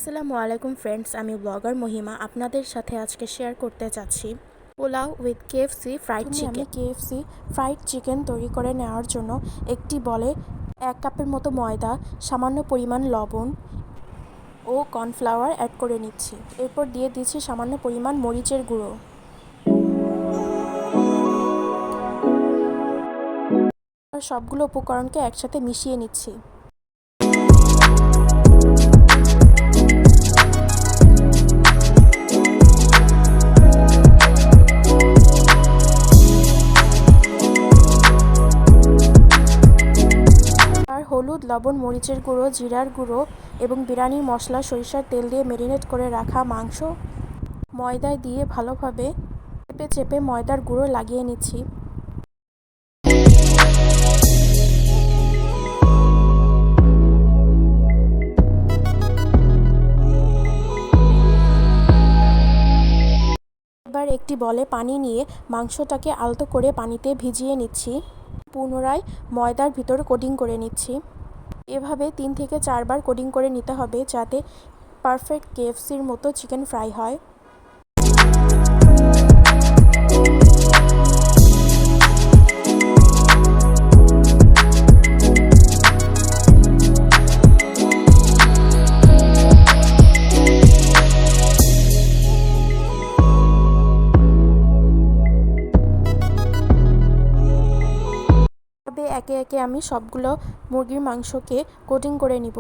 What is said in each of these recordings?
আসসালামু আলাইকুম ফ্রেন্ডস, আমি ব্লগার মহিমা আপনাদের সাথে আজকে শেয়ার করতে চাচ্ছি pulao with KFC fried chicken. আমি কেএফসি ফ্রাইড চিকেন তৈরি করে নেওয়ার জন্য একটি বলে 1 কাপের মতো ময়দা, সামান্য পরিমাণ লবণ ও কর্নফ্লাওয়ার অ্যাড করে নিচ্ছি। এরপর দিয়ে দিচ্ছি সামান্য পরিমাণ মরিচের গুঁড়ো। আর সবগুলো উপকরণকে একসাথে মিশিয়ে নিচ্ছি। হলুদ, লবণ, মরিচের গুঁড়ো, জিরার গুঁড়ো এবং বিরিয়ানির মশলা, সরিষার তেল দিয়ে ম্যারিনেট করে রাখা মাংস ময়দায় দিয়ে ভালোভাবে চেপে চেপে ময়দার গুঁড়ো লাগিয়ে নিচ্ছি। এবার একটি বলে পানি নিয়ে মাংসটাকে আলতো করে পানিতে ভিজিয়ে নিচ্ছি। পুনরায় ময়দার ভিতর কোটিং করে নিচ্ছি। এভাবে 3 থেকে 4 বার কোটিং করে নিতে হবে যাতে পারফেক্ট কেএফসির মতো চিকেন ফ্রাই হয়। একে একে আমি সবগুলো মুরগির মাংসকে কোটিং করে নিব।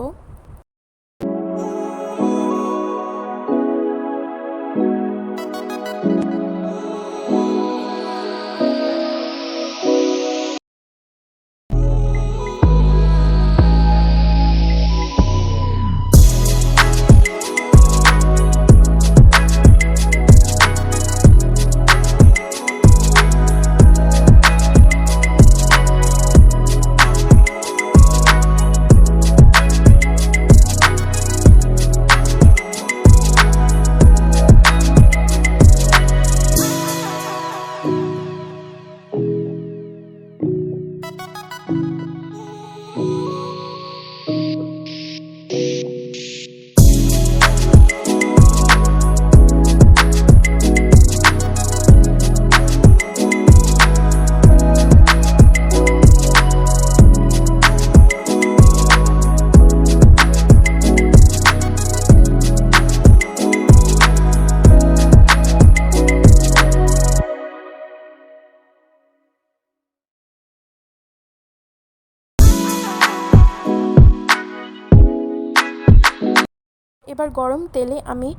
এবার গরম তেলে আমি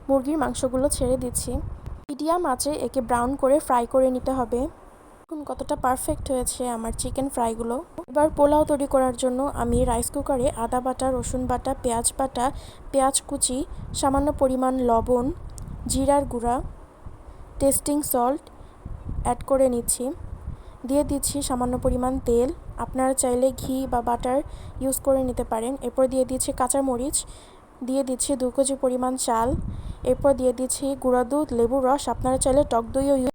মুরগির মাংসগুলো ছেড়ে দিচ্ছি। মিডিয়াম আঁচে একে ব্রাউন করে ফ্রাই করে নিতে হবে। এখন কতটা পারফেক্ট হয়েছে আমার চিকেন ফ্রাইগুলো। এবার পোলাও তৈরি করার জন্য আমি রাইস কুকারে আদা বাটা, রসুন বাটা, পেঁয়াজ কুচি, সামান্য পরিমাণ লবণ, জিরার গুঁড়া, টেস্টিং সল্ট অ্যাড করে নিচ্ছি। দিয়ে দিচ্ছি সামান্য পরিমাণ তেল, আপনারা চাইলে ঘি বা বাটার ইউজ করে নিতে পারেন। এরপর দিয়ে দিচ্ছি কাঁচামরিচ, দিয়ে দিচ্ছি 2 কেজি পরিমাণ চাল, এরপর দিয়ে দিচ্ছি গুঁড়া দুধ, লেবুর রস, আপনারা চাইলে টক দইও